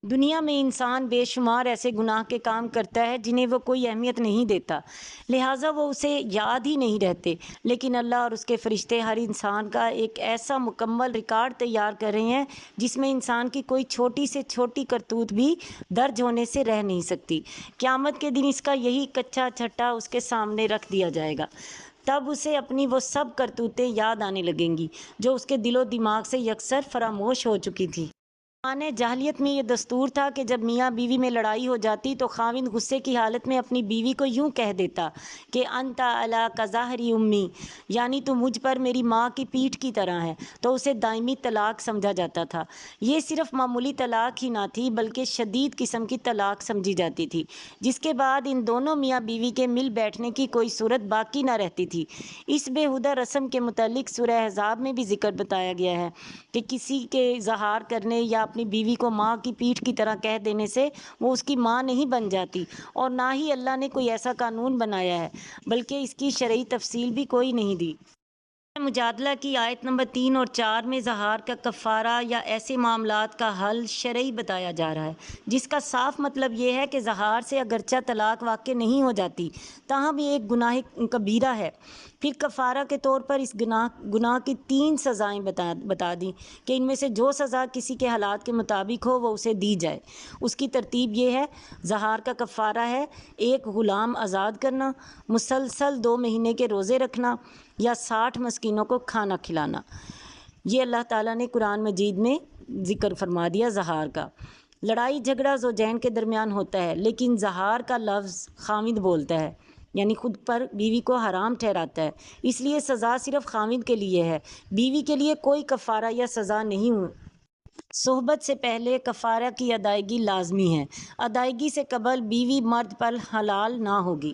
دنیا میں انسان بے شمار ایسے گناہ کے کام کرتا ہے جنہیں وہ کوئی اہمیت نہیں دیتا، لہٰذا وہ اسے یاد ہی نہیں رہتے، لیکن اللہ اور اس کے فرشتے ہر انسان کا ایک ایسا مکمل ریکارڈ تیار کر رہے ہیں جس میں انسان کی کوئی چھوٹی سے چھوٹی کرتوت بھی درج ہونے سے رہ نہیں سکتی۔ قیامت کے دن اس کا یہی کچا چھٹا اس کے سامنے رکھ دیا جائے گا، تب اسے اپنی وہ سب کرتوتیں یاد آنے لگیں گی جو اس کے دل و دماغ سے یکسر فراموش ہو چکی تھی۔ زمانۂ جاہلیت میں یہ دستور تھا کہ جب میاں بیوی میں لڑائی ہو جاتی تو خاوند غصے کی حالت میں اپنی بیوی کو یوں کہہ دیتا کہ انت علی کظہری امی، یعنی تو مجھ پر میری ماں کی پیٹھ کی طرح ہے، تو اسے دائمی طلاق سمجھا جاتا تھا۔ یہ صرف معمولی طلاق ہی نہ تھی بلکہ شدید قسم کی طلاق سمجھی جاتی تھی، جس کے بعد ان دونوں میاں بیوی کے مل بیٹھنے کی کوئی صورت باقی نہ رہتی تھی۔ اس بےہودہ رسم کے متعلق سورہ احزاب میں بھی ذکر بتایا گیا ہے کہ کسی کے اظہار کرنے یا اپنی بیوی کو ماں کی پیٹھ کی طرح کہہ دینے سے وہ اس کی ماں نہیں بن جاتی، اور نہ ہی اللہ نے کوئی ایسا قانون بنایا ہے، بلکہ اس کی شرعی تفصیل بھی کوئی نہیں دی۔ مجادلہ کی آیت نمبر 3 اور 4 میں زہار کا کفارہ یا ایسے معاملات کا حل شرعی بتایا جا رہا ہے، جس کا صاف مطلب یہ ہے کہ زہار سے اگرچہ طلاق واقع نہیں ہو جاتی تاہم یہ ایک گناہ کبیرہ ہے۔ پھر کفارہ کے طور پر اس گناہ کی 3 سزائیں بتا دیں کہ ان میں سے جو سزا کسی کے حالات کے مطابق ہو وہ اسے دی جائے۔ اس کی ترتیب یہ ہے: زہار کا کفارہ ہے 1 غلام آزاد کرنا، مسلسل 2 مہینے کے روزے رکھنا، یا 60 مسکینوں کو کھانا کھلانا۔ یہ اللہ تعالیٰ نے قرآن مجید میں ذکر فرما دیا زہار کا۔ لڑائی جھگڑا زوجین کے درمیان ہوتا ہے، لیکن زہار کا لفظ خاوند بولتا ہے، یعنی خود پر بیوی کو حرام ٹھہراتا ہے، اس لیے سزا صرف خاوند کے لیے ہے، بیوی کے لیے کوئی کفارہ یا سزا نہیں۔ صحبت سے پہلے کفارہ کی ادائیگی لازمی ہے، ادائیگی سے قبل بیوی مرد پر حلال نہ ہوگی۔